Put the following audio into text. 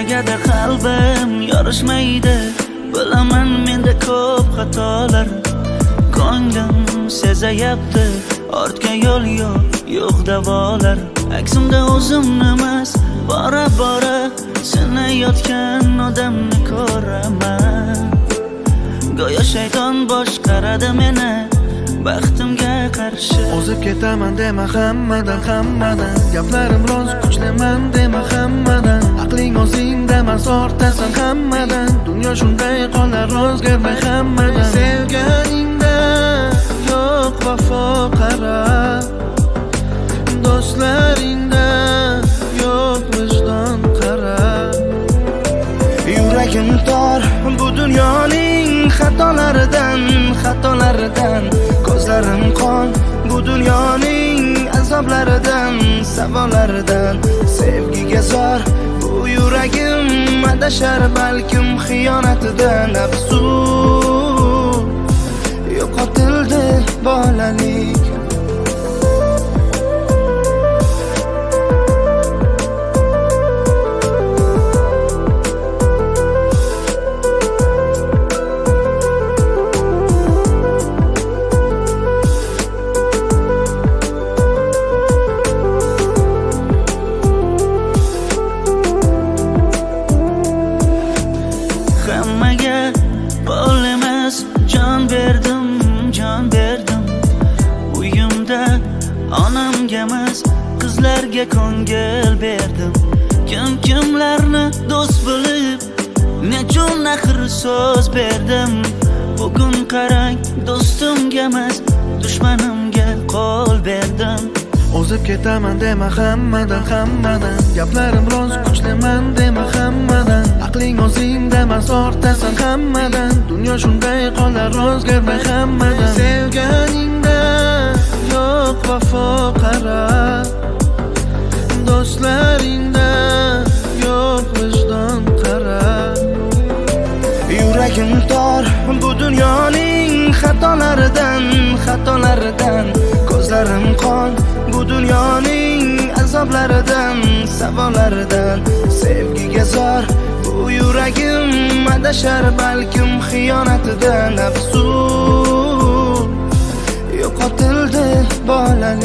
Negadir qalbim yorishmaydi, bilaman menda ko'p xatolar. Ko'nglim sezayapti, ortga yo'l yo'q davolar. Aksimda o'zimni emas, bora bora sinayotgan odamni ko'raman. Go'yo shayton boshqaradi meni baxtimga qarshi. O'zib ketaman dema hammadan, gaplarim rost kuchlaman dema hammadan. Aqling o'zingda emas, ortasan hammadan. Dunyo shunday qolar, o'zgarmay hammadan. Sevganingda yo'q vafo qara, do'stlaringda yo'q vijdon qara. Yuragim tor bu dunyoning xatolaridan. Ko'zlarim qon bu dunyoning azoblaridan, savollaridan. Sevgiga zor bu yuragim adashar, balkim xiyonatidan. Afsus, yo'qotildi bolalik. Hammaga pul emas, jon berdim. Uyimda onamga emas, qizlarga ko'ngil berdim. Kimlarni do'st bilib, nechun axir so'z berdim. Bugun qarang, do'stimga emas, dushmanimga qo'l berdim. O'zib ketaman dema hammadan, gaplarim rost kuchlaman dema hammadan. Aqling o'zingda emas, ortasan hammadan. Dunyo shunday qolar, o'zgarmay hammadan. Sevganingda yo'q vafo qara, do'stlaringda yo'q vijdon qara. Yuragim tor bu dunyoning xatolaridan. Ko'zlarim qon bu dunyoning azoblaridan, savollaridan. Sevgiga zor bu yuragim adashar, balkim xiyonatidan. Afsus, yo'qotildi bolalik.